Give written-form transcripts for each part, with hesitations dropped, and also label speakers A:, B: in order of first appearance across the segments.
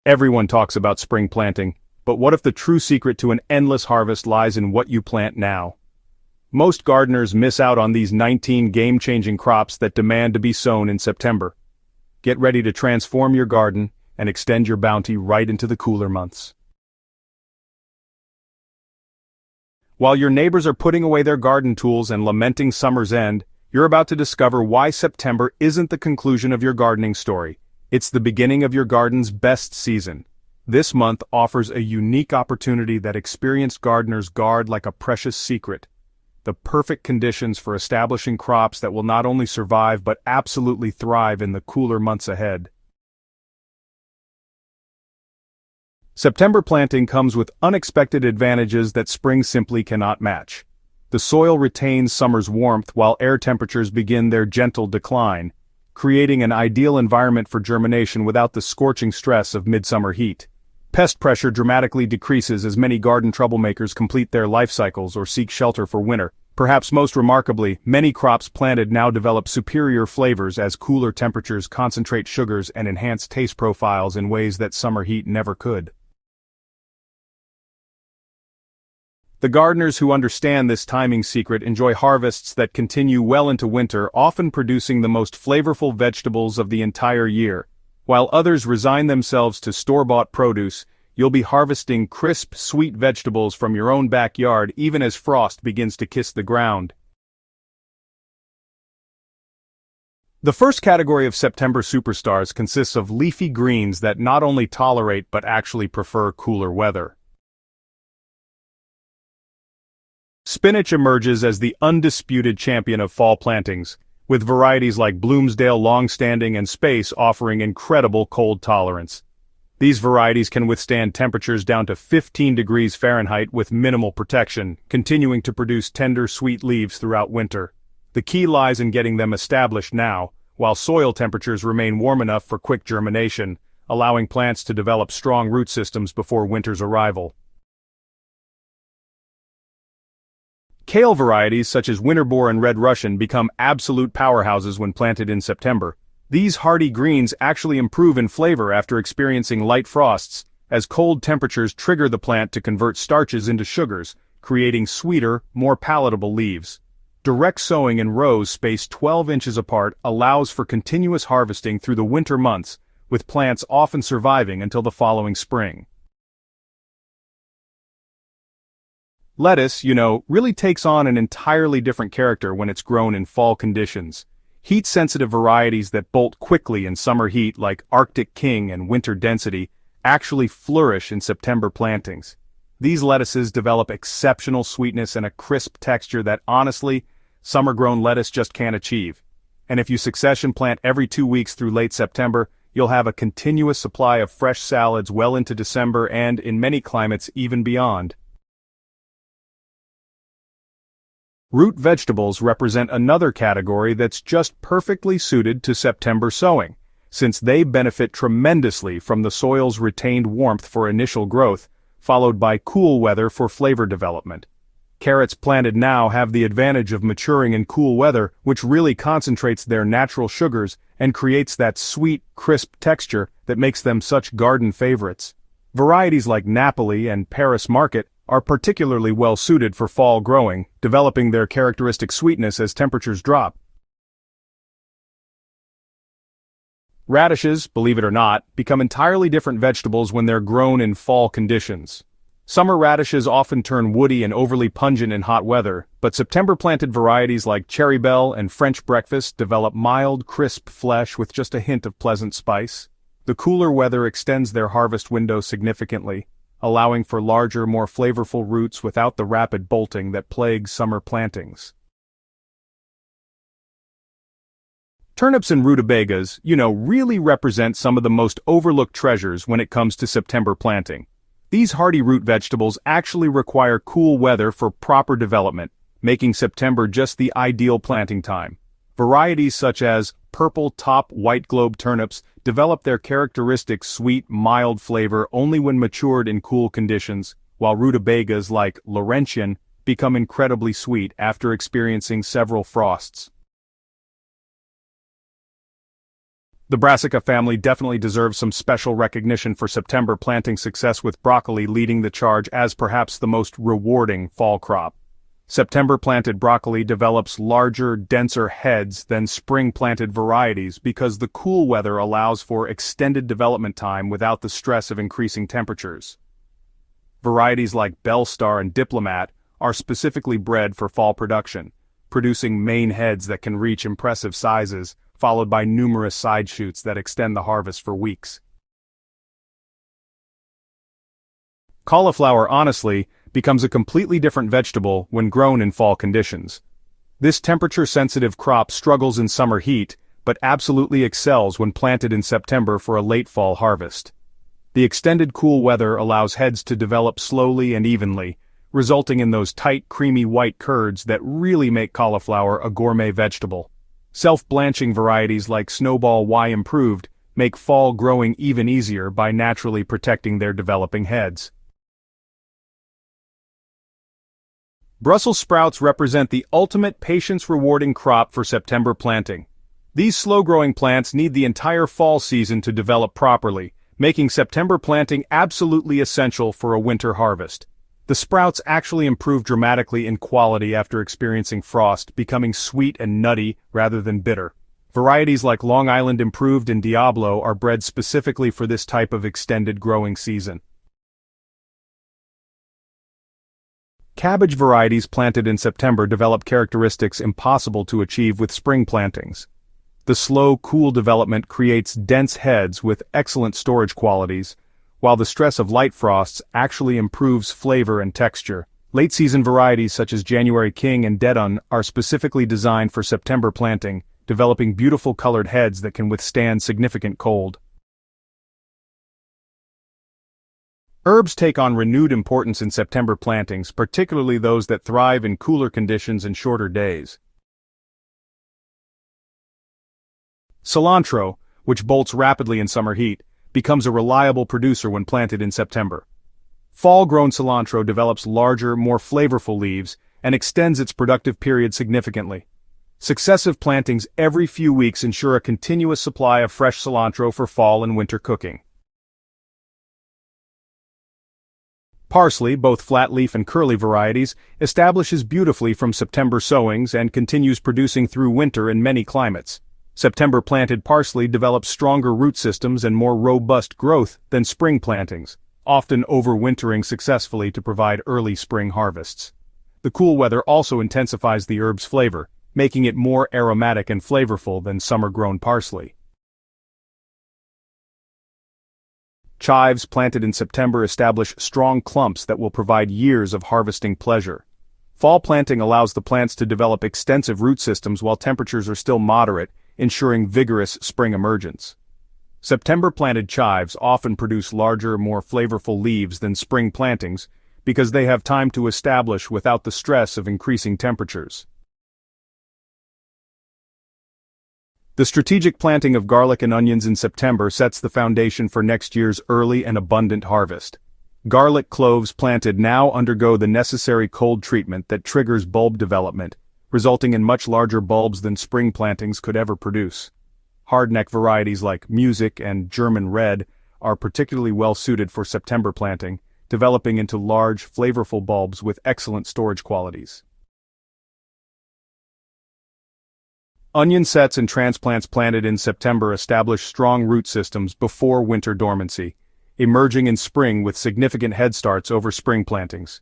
A: Everyone talks about spring planting, but what if the true secret to an endless harvest lies in what you plant now? Most gardeners miss out on these 19 game-changing crops that demand to be sown in September. Get ready to transform your garden and extend your bounty right into the cooler months. While your neighbors are putting away their garden tools and lamenting summer's end, you're about to discover why September isn't the conclusion of your gardening story. It's the beginning of your garden's best season. This month offers a unique opportunity that experienced gardeners guard like a precious secret. The perfect conditions for establishing crops that will not only survive but absolutely thrive in the cooler months ahead. September planting comes with unexpected advantages that spring simply cannot match. The soil retains summer's warmth while air temperatures begin their gentle decline, creating an ideal environment for germination without the scorching stress of midsummer heat. Pest pressure dramatically decreases as many garden troublemakers complete their life cycles or seek shelter for winter. Perhaps most remarkably, many crops planted now develop superior flavors as cooler temperatures concentrate sugars and enhance taste profiles in ways that summer heat never could. The gardeners who understand this timing secret enjoy harvests that continue well into winter, often producing the most flavorful vegetables of the entire year. While others resign themselves to store-bought produce, you'll be harvesting crisp, sweet vegetables from your own backyard even as frost begins to kiss the ground. The first category of September superstars consists of leafy greens that not only tolerate but actually prefer cooler weather. Spinach emerges as the undisputed champion of fall plantings, with varieties like Bloomsdale Longstanding and Space offering incredible cold tolerance. These varieties can withstand temperatures down to 15 degrees Fahrenheit with minimal protection, continuing to produce tender, sweet leaves throughout winter. The key lies in getting them established now, while soil temperatures remain warm enough for quick germination, allowing plants to develop strong root systems before winter's arrival. Kale varieties such as Winterbore and Red Russian become absolute powerhouses when planted in September. These hardy greens actually improve in flavor after experiencing light frosts, as cold temperatures trigger the plant to convert starches into sugars, creating sweeter, more palatable leaves. Direct sowing in rows spaced 12 inches apart allows for continuous harvesting through the winter months, with plants often surviving until the following spring. Lettuce, really takes on an entirely different character when it's grown in fall conditions. Heat-sensitive varieties that bolt quickly in summer heat like Arctic King and Winter Density actually flourish in September plantings. These lettuces develop exceptional sweetness and a crisp texture that honestly, summer-grown lettuce just can't achieve. And if you succession plant every 2 weeks through late September, you'll have a continuous supply of fresh salads well into December and, in many climates, even beyond. Root vegetables represent another category that's just perfectly suited to September sowing, since they benefit tremendously from the soil's retained warmth for initial growth, followed by cool weather for flavor development. Carrots planted now have the advantage of maturing in cool weather, which really concentrates their natural sugars and creates that sweet, crisp texture that makes them such garden favorites. Varieties like Napoli and Paris Market are particularly well suited for fall growing, developing their characteristic sweetness as temperatures drop. Radishes, believe it or not, become entirely different vegetables when they're grown in fall conditions. Summer radishes often turn woody and overly pungent in hot weather, but September-planted varieties like Cherry Belle and French Breakfast develop mild, crisp flesh with just a hint of pleasant spice. The cooler weather extends their harvest window significantly, allowing for larger, more flavorful roots without the rapid bolting that plagues summer plantings. Turnips and rutabagas, really represent some of the most overlooked treasures when it comes to September planting. These hardy root vegetables actually require cool weather for proper development, making September just the ideal planting time. Varieties such as purple top white globe turnips develop their characteristic sweet, mild flavor only when matured in cool conditions, while rutabagas like Laurentian become incredibly sweet after experiencing several frosts. The brassica family definitely deserves some special recognition for September planting success, with broccoli leading the charge as perhaps the most rewarding fall crop. September-planted broccoli develops larger, denser heads than spring-planted varieties because the cool weather allows for extended development time without the stress of increasing temperatures. Varieties like Belstar and Diplomat are specifically bred for fall production, producing main heads that can reach impressive sizes, followed by numerous side shoots that extend the harvest for weeks. Cauliflower, honestly, becomes a completely different vegetable when grown in fall conditions. This temperature-sensitive crop struggles in summer heat, but absolutely excels when planted in September for a late fall harvest. The extended cool weather allows heads to develop slowly and evenly, resulting in those tight, creamy white curds that really make cauliflower a gourmet vegetable. Self-blanching varieties like Snowball Y Improved make fall growing even easier by naturally protecting their developing heads. Brussels sprouts represent the ultimate patience-rewarding crop for September planting. These slow-growing plants need the entire fall season to develop properly, making September planting absolutely essential for a winter harvest. The sprouts actually improve dramatically in quality after experiencing frost, becoming sweet and nutty rather than bitter. Varieties like Long Island Improved and Diablo are bred specifically for this type of extended growing season. Cabbage varieties planted in September develop characteristics impossible to achieve with spring plantings. The slow, cool development creates dense heads with excellent storage qualities, while the stress of light frosts actually improves flavor and texture. Late-season varieties such as January King and Dedon are specifically designed for September planting, developing beautiful colored heads that can withstand significant cold. Herbs take on renewed importance in September plantings, particularly those that thrive in cooler conditions and shorter days. Cilantro, which bolts rapidly in summer heat, becomes a reliable producer when planted in September. Fall-grown cilantro develops larger, more flavorful leaves and extends its productive period significantly. Successive plantings every few weeks ensure a continuous supply of fresh cilantro for fall and winter cooking. Parsley, both flat-leaf and curly varieties, establishes beautifully from September sowings and continues producing through winter in many climates. September-planted parsley develops stronger root systems and more robust growth than spring plantings, often overwintering successfully to provide early spring harvests. The cool weather also intensifies the herb's flavor, making it more aromatic and flavorful than summer-grown parsley. Chives planted in September establish strong clumps that will provide years of harvesting pleasure. Fall planting allows the plants to develop extensive root systems while temperatures are still moderate, ensuring vigorous spring emergence. September-planted chives often produce larger, more flavorful leaves than spring plantings because they have time to establish without the stress of increasing temperatures. The strategic planting of garlic and onions in September sets the foundation for next year's early and abundant harvest. Garlic cloves planted now undergo the necessary cold treatment that triggers bulb development, resulting in much larger bulbs than spring plantings could ever produce. Hardneck varieties like Music and German Red are particularly well suited for September planting, developing into large, flavorful bulbs with excellent storage qualities. Onion sets and transplants planted in September establish strong root systems before winter dormancy, emerging in spring with significant head starts over spring plantings.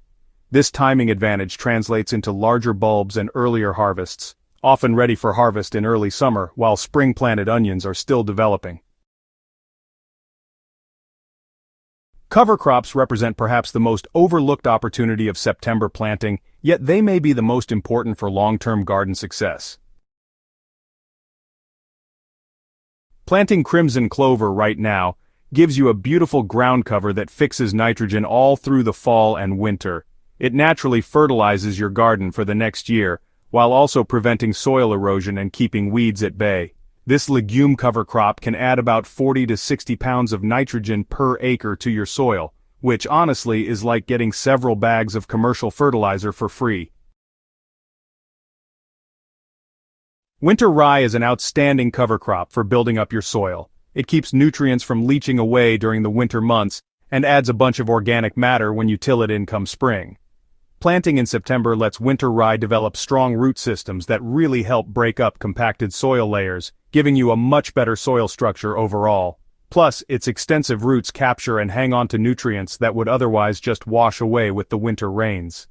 A: This timing advantage translates into larger bulbs and earlier harvests, often ready for harvest in early summer while spring-planted onions are still developing. Cover crops represent perhaps the most overlooked opportunity of September planting, yet they may be the most important for long-term garden success. Planting crimson clover right now gives you a beautiful ground cover that fixes nitrogen all through the fall and winter. It naturally fertilizes your garden for the next year, while also preventing soil erosion and keeping weeds at bay. This legume cover crop can add about 40 to 60 pounds of nitrogen per acre to your soil, which honestly is like getting several bags of commercial fertilizer for free. Winter rye is an outstanding cover crop for building up your soil. It keeps nutrients from leaching away during the winter months and adds a bunch of organic matter when you till it in come spring. Planting in September lets winter rye develop strong root systems that really help break up compacted soil layers, giving you a much better soil structure overall. Plus, its extensive roots capture and hang on to nutrients that would otherwise just wash away with the winter rains.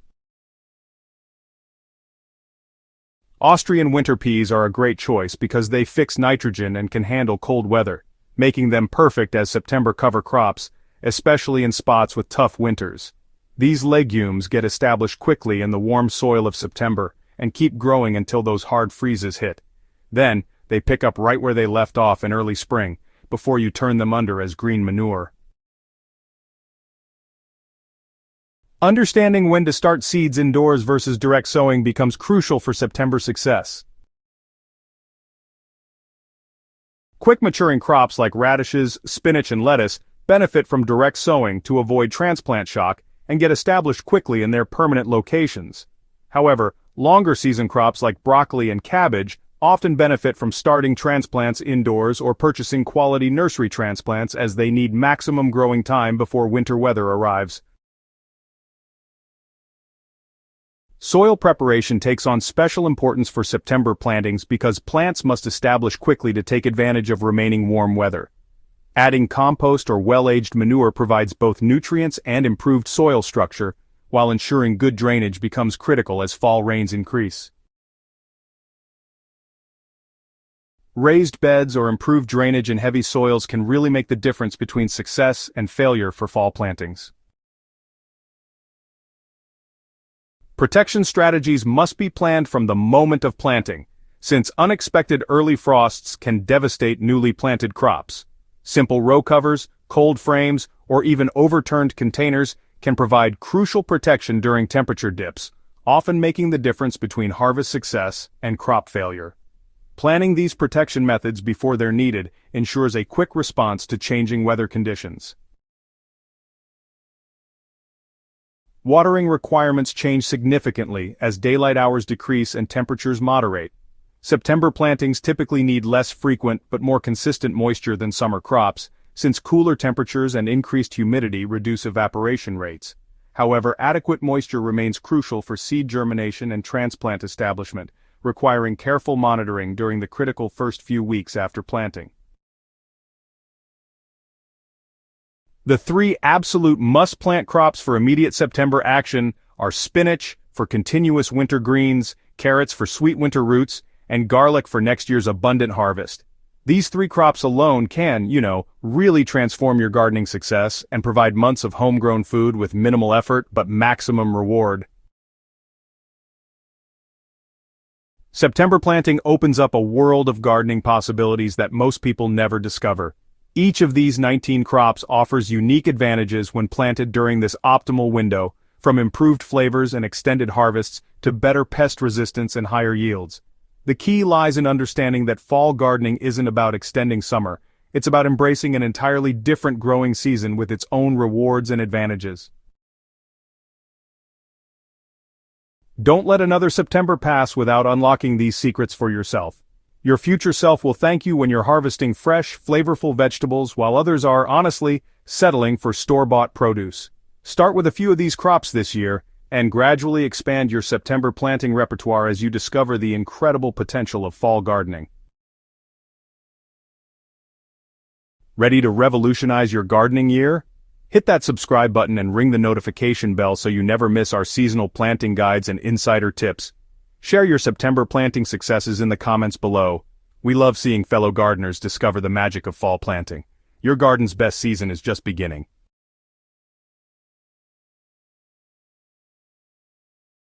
A: Austrian winter peas are a great choice because they fix nitrogen and can handle cold weather, making them perfect as September cover crops, especially in spots with tough winters. These legumes get established quickly in the warm soil of September and keep growing until those hard freezes hit. Then, they pick up right where they left off in early spring, before you turn them under as green manure. Understanding when to start seeds indoors versus direct sowing becomes crucial for September success. Quick-maturing crops like radishes, spinach, and lettuce benefit from direct sowing to avoid transplant shock and get established quickly in their permanent locations. However, longer-season crops like broccoli and cabbage often benefit from starting transplants indoors or purchasing quality nursery transplants as they need maximum growing time before winter weather arrives. Soil preparation takes on special importance for September plantings because plants must establish quickly to take advantage of remaining warm weather. Adding compost or well-aged manure provides both nutrients and improved soil structure, while ensuring good drainage becomes critical as fall rains increase. Raised beds or improved drainage in heavy soils can really make the difference between success and failure for fall plantings. Protection strategies must be planned from the moment of planting, since unexpected early frosts can devastate newly planted crops. Simple row covers, cold frames, or even overturned containers can provide crucial protection during temperature dips, often making the difference between harvest success and crop failure. Planning these protection methods before they're needed ensures a quick response to changing weather conditions. Watering requirements change significantly as daylight hours decrease and temperatures moderate. September plantings typically need less frequent but more consistent moisture than summer crops, since cooler temperatures and increased humidity reduce evaporation rates. However, adequate moisture remains crucial for seed germination and transplant establishment, requiring careful monitoring during the critical first few weeks after planting. The three absolute must-plant crops for immediate September action are spinach for continuous winter greens, carrots for sweet winter roots, and garlic for next year's abundant harvest. These three crops alone can, really transform your gardening success and provide months of homegrown food with minimal effort but maximum reward. September planting opens up a world of gardening possibilities that most people never discover. Each of these 19 crops offers unique advantages when planted during this optimal window, from improved flavors and extended harvests to better pest resistance and higher yields. The key lies in understanding that fall gardening isn't about extending summer, it's about embracing an entirely different growing season with its own rewards and advantages. Don't let another September pass without unlocking these secrets for yourself. Your future self will thank you when you're harvesting fresh, flavorful vegetables while others are, honestly, settling for store-bought produce. Start with a few of these crops this year, and gradually expand your September planting repertoire as you discover the incredible potential of fall gardening. Ready to revolutionize your gardening year? Hit that subscribe button and ring the notification bell so you never miss our seasonal planting guides and insider tips. Share your September planting successes in the comments below. We love seeing fellow gardeners discover the magic of fall planting. Your garden's best season is just beginning.